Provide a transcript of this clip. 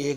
1